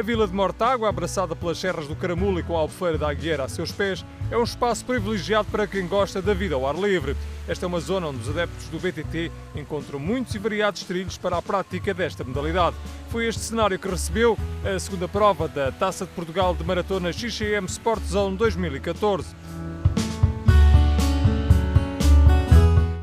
A vila de Mortágua, abraçada pelas serras do Caramulo e com a Albufeira da Aguiera a seus pés, é um espaço privilegiado para quem gosta da vida ao ar livre. Esta é uma zona onde os adeptos do BTT encontram muitos e variados trilhos para a prática desta modalidade. Foi este cenário que recebeu a segunda prova da Taça de Portugal de Maratona XCM Sport Zone 2014.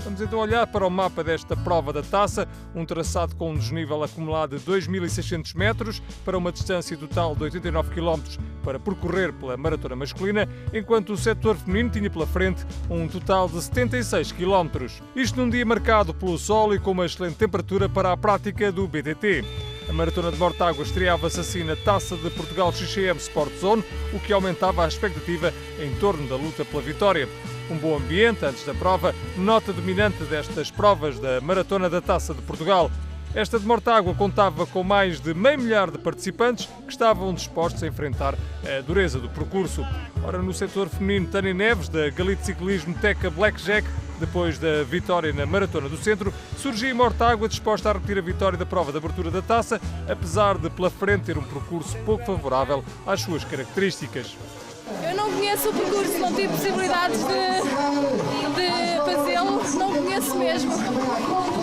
Vamos então olhar para o mapa desta prova da taça, um traçado com um desnível acumulado de 2.600 metros para uma distância total de 89 km para percorrer pela maratona masculina, enquanto o setor feminino tinha pela frente um total de 76 km. Isto num dia marcado pelo sol e com uma excelente temperatura para a prática do BTT. A Maratona de Mortágua estreava-se assim na Taça de Portugal XCM Sport Zone, o que aumentava a expectativa em torno da luta pela vitória. Um bom ambiente antes da prova, nota dominante destas provas da Maratona da Taça de Portugal. Esta de Mortágua contava com mais de meio milhar de participantes que estavam dispostos a enfrentar a dureza do percurso. Ora, no setor feminino, Tânia Neves, da Galite Ciclismo Teca Blackjack, depois da vitória na Maratona do Centro, surgia em Mortágua disposta a repetir a vitória da prova de abertura da taça, apesar de pela frente ter um percurso pouco favorável às suas características. Eu não conheço o percurso, não tive possibilidades de fazê-lo, não conheço mesmo,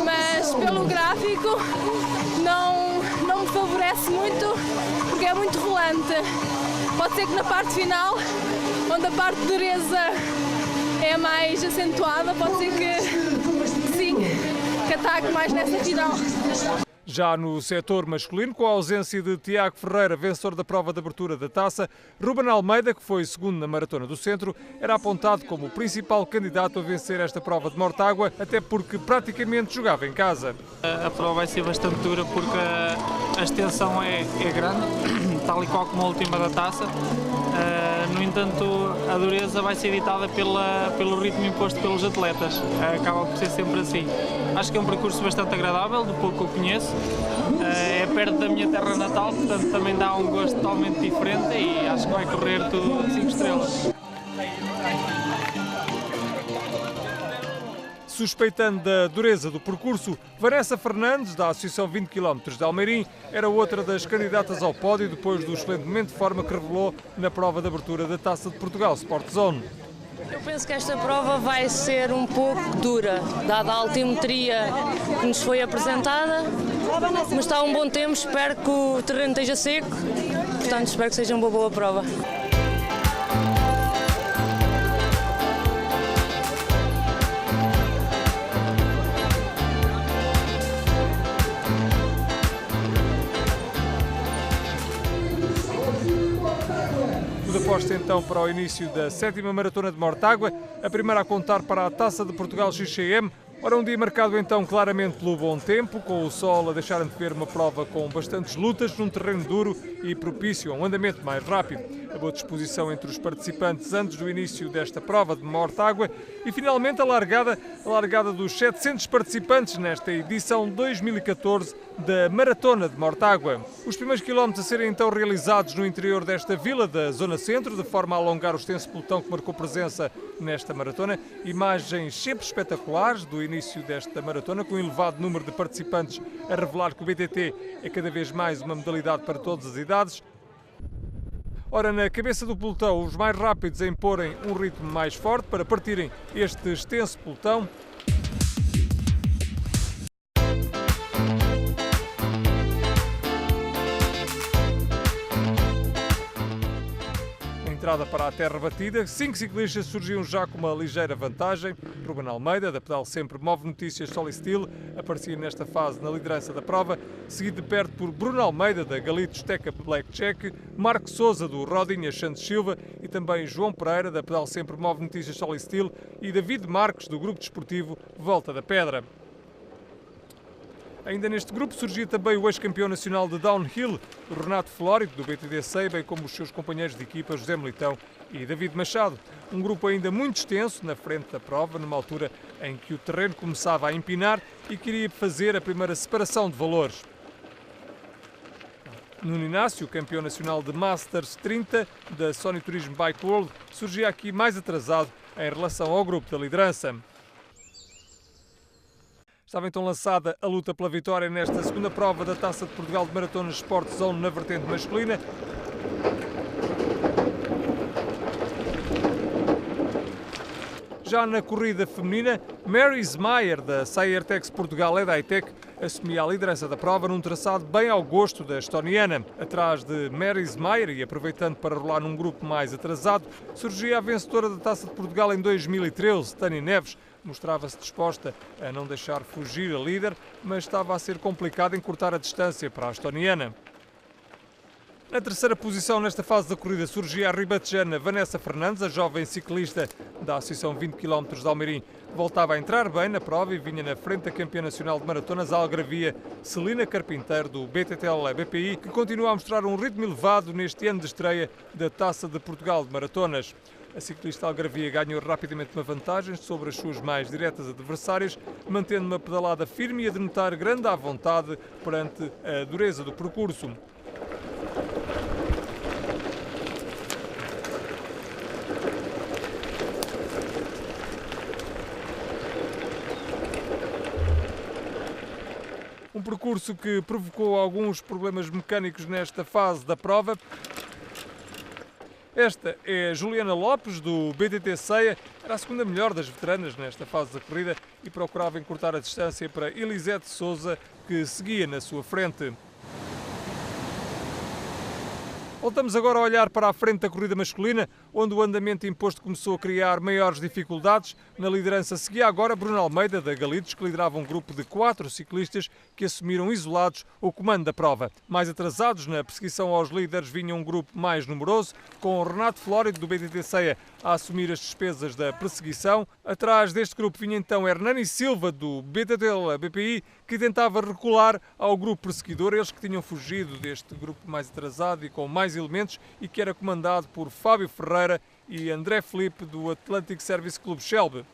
mas pelo gráfico não me favorece muito porque é muito rolante. Pode ser que na parte final, onde a parte de dureza é mais acentuada, pode ser que sim, que ataque mais nessa final. Já no setor masculino, com a ausência de Tiago Ferreira, vencedor da prova de abertura da taça, Ruben Almeida, que foi segundo na Maratona do Centro, era apontado como o principal candidato a vencer esta prova de Mortágua, até porque praticamente jogava em casa. A prova vai ser bastante dura porque a extensão é grande, tal e qual como a última da taça. No entanto, a dureza vai ser ditada pelo ritmo imposto pelos atletas. Acaba por ser sempre assim. Acho que é um percurso bastante agradável, do pouco que eu conheço. É perto da minha terra natal, portanto também dá um gosto totalmente diferente e acho que vai correr tudo 5 estrelas. Suspeitando da dureza do percurso, Vanessa Fernandes, da Associação 20 km de Almeirim, era outra das candidatas ao pódio depois do excelente momento de forma que revelou na prova de abertura da Taça de Portugal Sport Zone. Eu penso que esta prova vai ser um pouco dura, dada a altimetria que nos foi apresentada, mas está a um bom tempo, espero que o terreno esteja seco, portanto espero que seja uma boa prova. Aposta então para o início da 7ª Maratona de Mortágua, a primeira a contar para a Taça de Portugal XCM. Ora, um dia marcado então claramente pelo bom tempo, com o sol a deixar antever uma prova com bastantes lutas num terreno duro e propício a um andamento mais rápido. A boa disposição entre os participantes antes do início desta prova de Mortágua e finalmente a largada dos 700 participantes nesta edição 2014 da Maratona de Mortágua. Os primeiros quilómetros a serem então realizados no interior desta vila da Zona Centro, de forma a alongar o extenso pelotão que marcou presença nesta maratona. Imagens sempre espetaculares do início desta maratona, com um elevado número de participantes a revelar que o BTT é cada vez mais uma modalidade para todas as idades. Ora, na cabeça do pelotão, os mais rápidos a imporem um ritmo mais forte para partirem este extenso pelotão. Entrada para a terra batida, 5 ciclistas surgiam já com uma ligeira vantagem. Ruben Almeida, da Pedal Sempre Move Notícias Solistil, aparecia nesta fase na liderança da prova, seguido de perto por Bruno Almeida, da Galitos Teca Blackjack, Marco Souza, do Rodinha Santos Silva e também João Pereira, da Pedal Sempre Move Notícias Solistil e David Marques, do Grupo Desportivo Volta da Pedra. Ainda neste grupo surgia também o ex-campeão nacional de downhill, o Renato Flórido, do BTDC, bem como os seus companheiros de equipa José Militão e David Machado. Um grupo ainda muito extenso na frente da prova, numa altura em que o terreno começava a empinar e queria fazer a primeira separação de valores. Nuno Inácio, campeão nacional de Masters 30 da Sony Turismo Bike World, surgia aqui mais atrasado em relação ao grupo da liderança. Estava então lançada a luta pela vitória nesta segunda prova da Taça de Portugal de Maratona Sport Zone na vertente masculina. Já na corrida feminina, Mary Smeyer, da Saertex Portugal EDAITEC, assumia a liderança da prova num traçado bem ao gosto da estoniana. Atrás de Mary Smeyer e aproveitando para rolar num grupo mais atrasado, surgia a vencedora da Taça de Portugal em 2013, Tânia Neves. Mostrava-se disposta a não deixar fugir a líder, mas estava a ser complicado encurtar a distância para a estoniana. Na terceira posição nesta fase da corrida surgia a ribatejana Vanessa Fernandes, a jovem ciclista da Associação 20 km de Almeirim. Voltava a entrar bem na prova e vinha na frente da campeã nacional de maratonas a algarvia Celina Carpinteiro, do BTTL-BPI, que continua a mostrar um ritmo elevado neste ano de estreia da Taça de Portugal de Maratonas. A ciclista algarvia ganhou rapidamente uma vantagem sobre as suas mais diretas adversárias, mantendo uma pedalada firme e a denotar grande à vontade perante a dureza do percurso. Um percurso que provocou alguns problemas mecânicos nesta fase da prova. Esta é Juliana Lopes, do BTT Ceia. Era a segunda melhor das veteranas nesta fase da corrida e procurava encurtar a distância para Elisete Souza, que seguia na sua frente. Voltamos agora a olhar para a frente da corrida masculina, onde o andamento imposto começou a criar maiores dificuldades. Na liderança seguia agora Bruno Almeida, da Galitos, que liderava um grupo de 4 ciclistas que assumiram isolados o comando da prova. Mais atrasados na perseguição aos líderes vinha um grupo mais numeroso, com Renato Flórido, do BTT Ceia, a assumir as despesas da perseguição. Atrás deste grupo vinha então Hernani Silva, do BTTL-BPI, que tentava recular ao grupo perseguidor, eles que tinham fugido deste grupo mais atrasado e com mais elementos, e que era comandado por Fábio Ferreira e André Filipe, do Atlantic Service Club Shelby.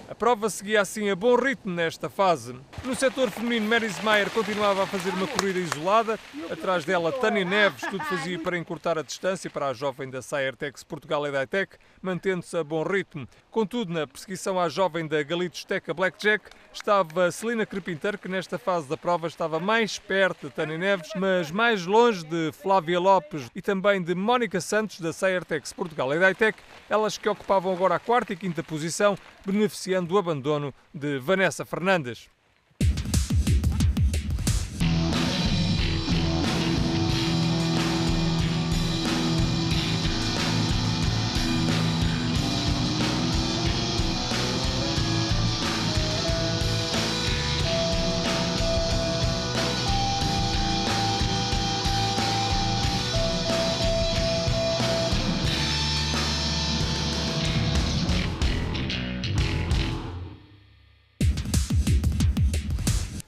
A prova seguia assim a bom ritmo nesta fase. No setor feminino, Mary Smeyer continuava a fazer uma corrida isolada. Atrás dela, Tânia Neves, tudo fazia para encurtar a distância para a jovem da Saertex Portugal EDAITEC, mantendo-se a bom ritmo. Contudo, na perseguição à jovem da Galitos Teca Blackjack, estava Celina Carpinteiro, que nesta fase da prova estava mais perto de Tânia Neves, mas mais longe de Flávia Lopes e também de Mónica Santos, da Saertex Portugal EDAITEC, elas que ocupavam agora a 4ª e 5ª posição, beneficiando do abandono de Vanessa Fernandes.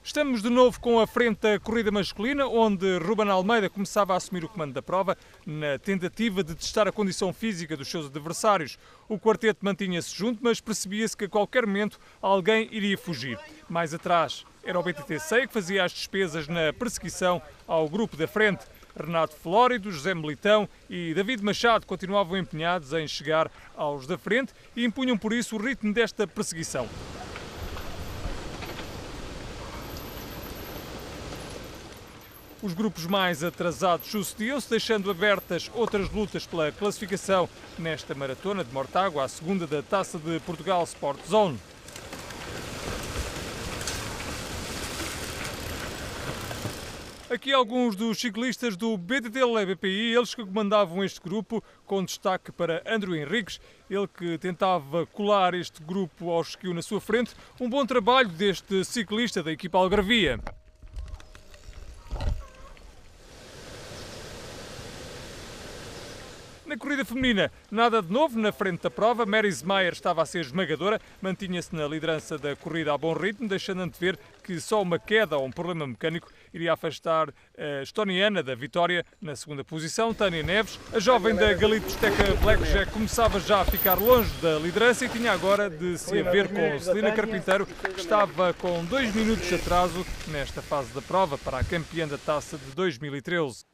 Estamos de novo com a frente da corrida masculina, onde Ruben Almeida começava a assumir o comando da prova, na tentativa de testar a condição física dos seus adversários. O quarteto mantinha-se junto, mas percebia-se que a qualquer momento alguém iria fugir. Mais atrás era o BTT Ceia, que fazia as despesas na perseguição ao grupo da frente. Renato Flórido, José Militão e David Machado continuavam empenhados em chegar aos da frente e impunham por isso o ritmo desta perseguição. Os grupos mais atrasados sucediam-se, deixando abertas outras lutas pela classificação nesta maratona de Mortágua, a segunda da Taça de Portugal Sport Zone. Aqui alguns dos ciclistas do BTTL-BPI, eles que comandavam este grupo, com destaque para Andrew Henriques, ele que tentava colar este grupo aos que seguiu na sua frente. Um bom trabalho deste ciclista da equipa algarvia. Na corrida feminina, nada de novo na frente da prova. Mary Smeyer estava a ser esmagadora, mantinha-se na liderança da corrida a bom ritmo, deixando antever que só uma queda ou um problema mecânico iria afastar a estoniana da vitória. Na segunda posição, Tânia Neves, a jovem da Galitos Teca Blackjack, começava já a ficar longe da liderança e tinha agora de se haver com Celina Carpinteiro, que estava com 2 minutos de atraso nesta fase da prova para a campeã da Taça de 2013.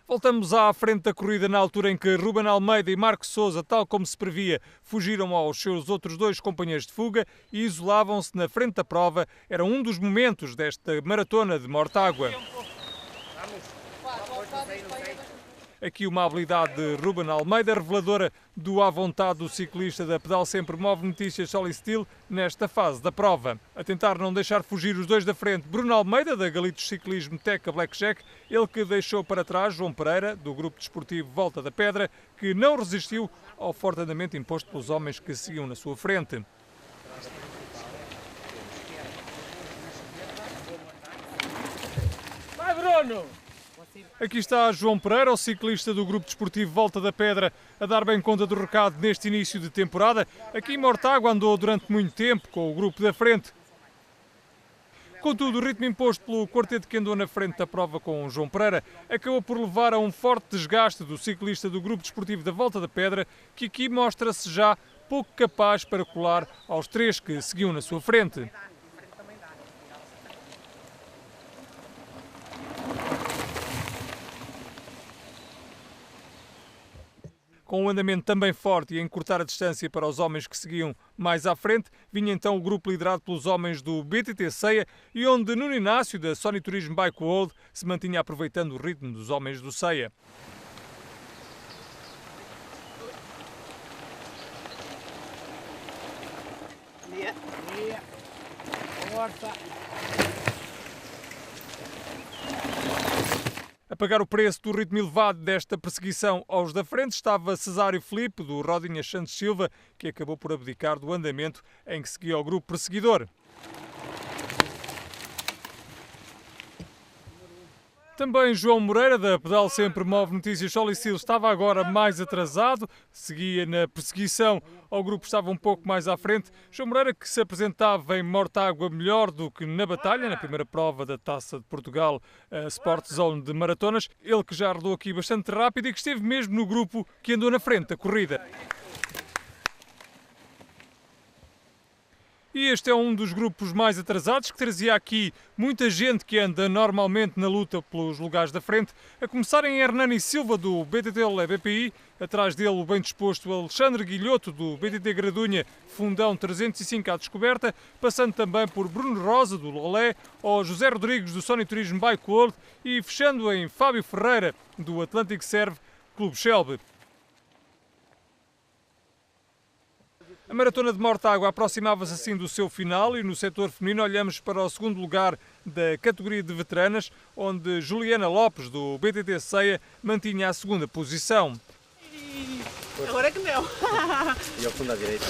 Voltamos à frente da corrida na altura em que Ruben Almeida e Marco Sousa, tal como se previa, fugiram aos seus outros dois companheiros de fuga e isolavam-se na frente da prova. Era um dos momentos desta maratona de Mortágua. Aqui uma habilidade de Ruben Almeida, reveladora do à vontade do ciclista da Pedal Sempre Move Notícias Solistil nesta fase da prova. A tentar não deixar fugir os dois da frente, Bruno Almeida, da Galitos Ciclismo Teca Blackjack, ele que deixou para trás João Pereira, do Grupo Desportivo Volta da Pedra, que não resistiu ao forte andamento imposto pelos homens que seguiam na sua frente. Vai, Bruno! Aqui está João Pereira, o ciclista do Grupo Desportivo Volta da Pedra, a dar bem conta do recado neste início de temporada. Aqui em Mortágua andou durante muito tempo com o grupo da frente. Contudo, o ritmo imposto pelo quarteto que andou na frente da prova com João Pereira acabou por levar a um forte desgaste do ciclista do Grupo Desportivo da Volta da Pedra, que aqui mostra-se já pouco capaz para colar aos três que seguiam na sua frente. Com um andamento também forte e a encurtar a distância para os homens que seguiam mais à frente, vinha então o grupo liderado pelos homens do BTT Ceia e onde Nuno Inácio, da Sony Turismo Bike World, se mantinha aproveitando o ritmo dos homens do Ceia. A pagar o preço do ritmo elevado desta perseguição aos da frente estava Cesário Filipe, do Rodinhas Santos Silva, que acabou por abdicar do andamento em que seguia o grupo perseguidor. Também João Moreira, da Pedal Sempre Move Notícias Solistil, estava agora mais atrasado, seguia na perseguição ao grupo, estava um pouco mais à frente. João Moreira, que se apresentava em Mortágua melhor do que na batalha, na primeira prova da Taça de Portugal, a Sport Zone de maratonas, ele que já rodou aqui bastante rápido e que esteve mesmo no grupo que andou na frente da corrida. E este é um dos grupos mais atrasados, que trazia aqui muita gente que anda normalmente na luta pelos lugares da frente, a começar em Hernani Silva, do BTT Olé BPI, atrás dele o bem disposto Alexandre Guilhoto, do BTT Gradunha Fundão 305 à Descoberta, passando também por Bruno Rosa, do Lolé, ou José Rodrigues, do Sony Turismo Bike World, e fechando em Fábio Ferreira, do Atlantic Serve Clube Shelby. A Maratona de Mortágua aproximava-se assim do seu final e no setor feminino olhamos para o segundo lugar da categoria de veteranas, onde Juliana Lopes, do BTT Ceia, mantinha a segunda posição. Agora que não. E ao fundo à direita.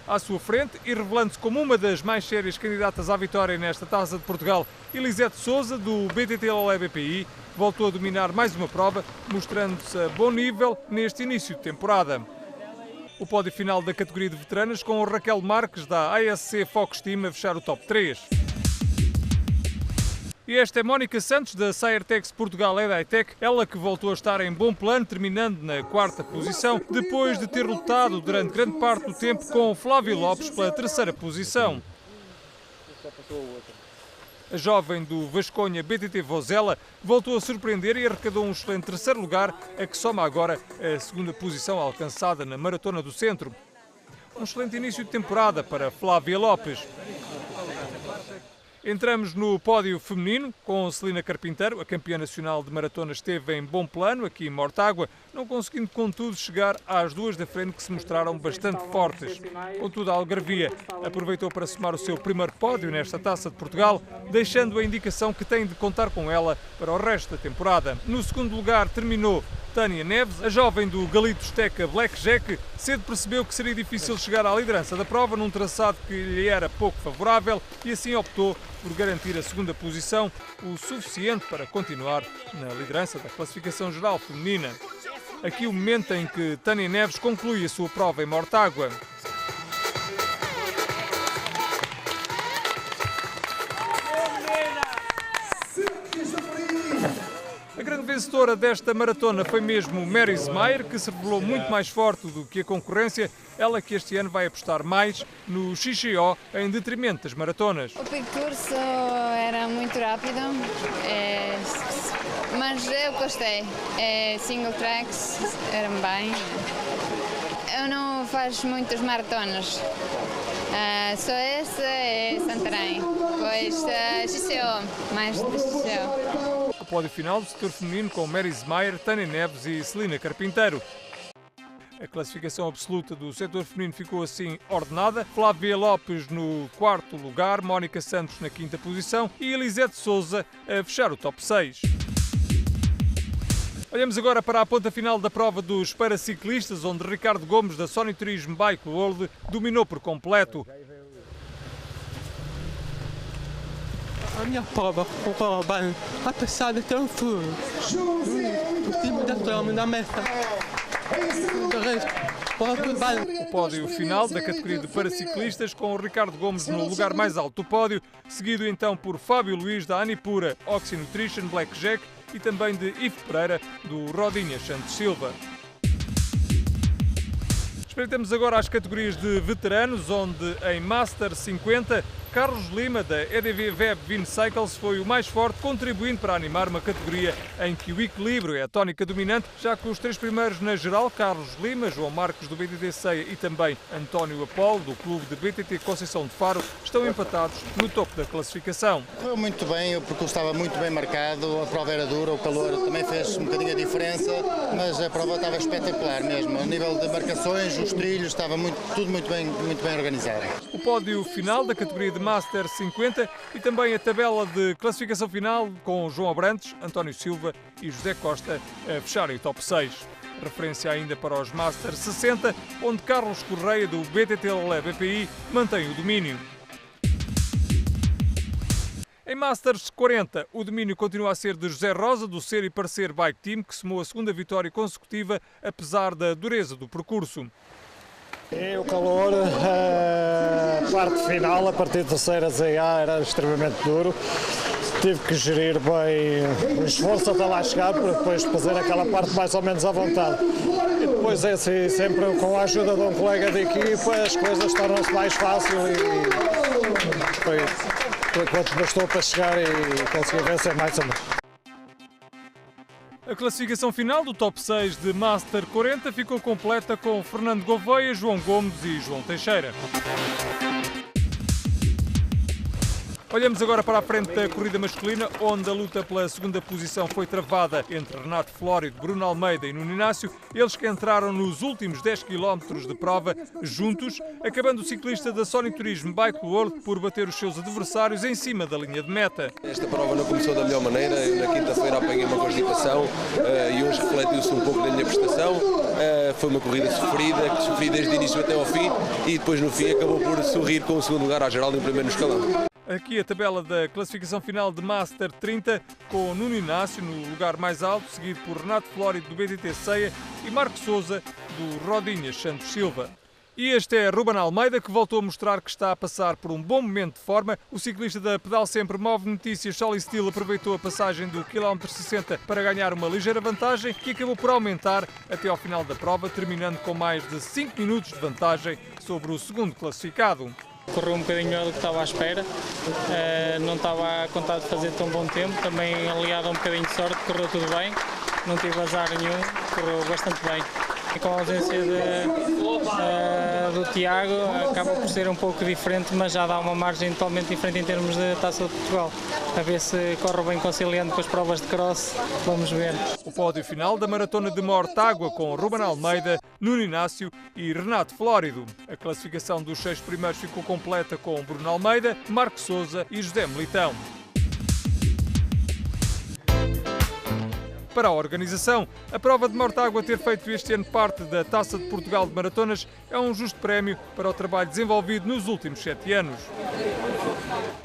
À sua frente e revelando-se como uma das mais sérias candidatas à vitória nesta Taça de Portugal, Elisete Sousa, do BTT Olé BPI, voltou a dominar mais uma prova, mostrando-se a bom nível neste início de temporada. O pódio final da categoria de veteranas com Raquel Marques, da ASC Fox Team, a fechar o top 3. E esta é Mónica Santos, da Saertex Portugal EDAITEC, ela que voltou a estar em bom plano, terminando na quarta posição, depois de ter lutado durante grande parte do tempo com Flávio Lopes pela terceira posição. A jovem do Vasconha BTT Vozela voltou a surpreender e arrecadou um excelente terceiro lugar, a que soma agora a segunda posição alcançada na Maratona do Centro. Um excelente início de temporada para Flávia Lopes. Entramos no pódio feminino com Celina Carpinteiro, a campeã nacional de maratona, esteve em bom plano aqui em Mortágua, não conseguindo contudo chegar às duas da frente que se mostraram bastante fortes. Contudo, a Algarvia aproveitou para somar o seu primeiro pódio nesta Taça de Portugal, deixando a indicação que tem de contar com ela para o resto da temporada. No segundo lugar terminou Tânia Neves, a jovem do Galitos Teca Blackjack, cedo percebeu que seria difícil chegar à liderança da prova num traçado que lhe era pouco favorável e assim optou por garantir a segunda posição, o suficiente para continuar na liderança da classificação geral feminina. Aqui o momento em que Tânia Neves conclui a sua prova em Mortágua. A grande vencedora desta maratona foi mesmo Mary Smayer, que se revelou muito mais forte do que a concorrência, ela que este ano vai apostar mais no XCO em detrimento das maratonas. O percurso era muito rápido, mas eu gostei. Single tracks eram bem. Eu não faço muitas maratonas, só essa é Santarém, pois XCO, mais de XCO. O pódio final do setor feminino com Mary Smayer, Tânia Neves e Celina Carpinteiro. A classificação absoluta do setor feminino ficou assim ordenada. Flávia Lopes no 4º lugar, Mónica Santos na 5ª posição e Elisete Souza a fechar o top 6. Olhamos agora para a ponta final da prova dos paraciclistas, onde Ricardo Gomes da Sony Turismo Bike World dominou por completo. A minha prova correu bem, apesar de ter um furo. O time da trama da meta. O pódio final da categoria de paraciclistas com o Ricardo Gomes no lugar mais alto do pódio, seguido então por Fábio Luís da Anipura Oxy Nutrition Blackjack e também de Ivo Pereira do Rodinhas Santos Silva. Espreitamos agora as categorias de veteranos, onde em Master 50, Carlos Lima, da EDV Web Vin Cycles, foi o mais forte, contribuindo para animar uma categoria em que o equilíbrio é a tónica dominante, já que os 3 primeiros na geral, Carlos Lima, João Marcos do BTT Ceia e também António Apolo, do clube de BTT Conceição de Faro, estão empatados no topo da classificação. Correu muito bem, o percurso estava muito bem marcado, a prova era dura, o calor também fez um bocadinho a diferença, mas a prova estava espetacular mesmo. A nível de marcações, os trilhos, estava tudo muito bem organizado. O pódio final da categoria de Master 50 e também a tabela de classificação final com João Abrantes, António Silva e José Costa a fecharem o top 6. Referência ainda para os Master 60, onde Carlos Correia do BTT Lelé BPI mantém o domínio. Em Masters 40, o domínio continua a ser de José Rosa, do Ser e Parecer Bike Team, que somou a 2ª vitória consecutiva, apesar da dureza do percurso. O calor, a parte final, a partir da terceira ZA, era extremamente duro. Tive que gerir bem o esforço até lá chegar, para depois fazer aquela parte mais ou menos à vontade. E depois é assim, sempre com a ajuda de um colega de equipa, as coisas tornam-se mais fáceis e foi quanto bastou para chegar e conseguir vencer mais ou menos. A classificação final do top 6 de Master 40 ficou completa com Fernando Gouveia, João Gomes e João Teixeira. Olhamos agora para a frente da corrida masculina, onde a luta pela 2ª posição foi travada entre Renato Flórido, Bruno Almeida e Nuno Inácio, eles que entraram nos últimos 10 km de prova juntos, acabando o ciclista da Sony Turismo Bike World por bater os seus adversários em cima da linha de meta. Esta prova não começou da melhor maneira, eu na quinta-feira apanhei uma constipação e hoje refletiu-se um pouco da minha prestação. Foi uma corrida sofrida, que sofri desde o início até ao fim e depois no fim acabou por sorrir com o 2º lugar à geral e o primeiro no escalão. Aqui a tabela da classificação final de Master 30, com Nuno Inácio no lugar mais alto, seguido por Renato Flórido do BTT Ceia e Marco Souza do Rodinhas Santos Silva. E este é Ruben Almeida, que voltou a mostrar que está a passar por um bom momento de forma. O ciclista da Pedal Sempre Move Notícias Solid Steel aproveitou a passagem do quilómetro 60 para ganhar uma ligeira vantagem, que acabou por aumentar até ao final da prova, terminando com mais de 5 minutos de vantagem sobre o 2º classificado. Correu um bocadinho melhor do que estava à espera, não estava a contar de fazer tão bom tempo, também aliado a um bocadinho de sorte, correu tudo bem, não tive azar nenhum, correu bastante bem. E com a ausência do Tiago, acaba por ser um pouco diferente, mas já dá uma margem totalmente diferente em termos de Taça de Portugal. A ver se corre bem conciliando com as provas de cross, vamos ver. O pódio final da Maratona de Mortágua com Ruben Almeida, Nuno Inácio e Renato Flórido. A classificação dos 6 primeiros ficou completa com Bruno Almeida, Marco Souza e José Militão. Para a organização, a prova de Mortágua ter feito este ano parte da Taça de Portugal de Maratonas é um justo prémio para o trabalho desenvolvido nos últimos 7 anos.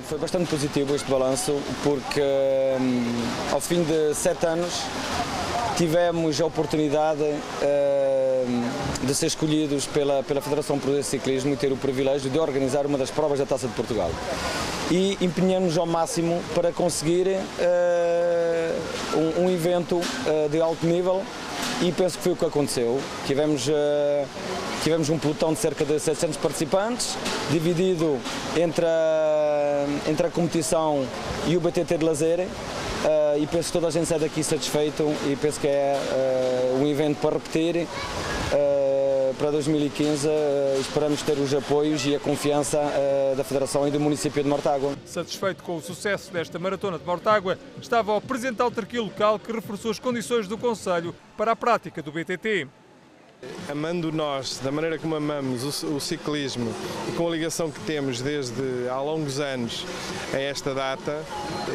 Foi bastante positivo este balanço porque ao fim de 7 anos tivemos a oportunidade de ser escolhidos pela Federação Portuguesa de Ciclismo e ter o privilégio de organizar uma das provas da Taça de Portugal. E empenhamos ao máximo para conseguir um evento de alto nível e penso que foi o que aconteceu. Tivemos um pelotão de cerca de 700 participantes, dividido entre a competição e o BTT de lazer, e penso que toda a gente sai daqui satisfeito e penso que é um evento para repetir. Para 2015 esperamos ter os apoios e a confiança da Federação e do município de Mortágua. Satisfeito com o sucesso desta maratona de Mortágua, estava o presidente da autarquia local que reforçou as condições do concelho para a prática do BTT. Amando nós, da maneira como amamos o ciclismo e com a ligação que temos desde há longos anos a esta data,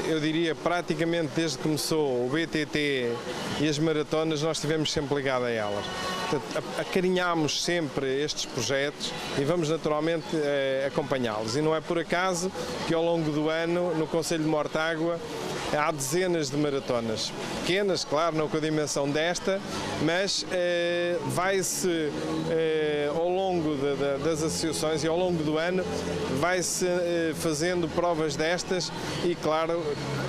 eu diria praticamente desde que começou o BTT e as maratonas, nós estivemos sempre ligados a elas. Portanto, acarinhamos sempre estes projetos e vamos naturalmente acompanhá-los. E não é por acaso que ao longo do ano, no Concelho de Mortágua, há dezenas de maratonas, pequenas, claro, não com a dimensão desta, mas vai-se, ao longo das associações e ao longo do ano, vai-se fazendo provas destas e, claro,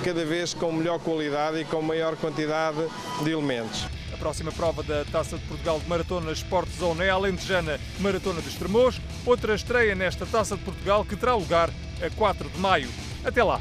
cada vez com melhor qualidade e com maior quantidade de elementos. A próxima prova da Taça de Portugal de Maratona Sport Zone é a alentejana Maratona de Estremoz, outra estreia nesta Taça de Portugal que terá lugar a 4 de maio. Até lá!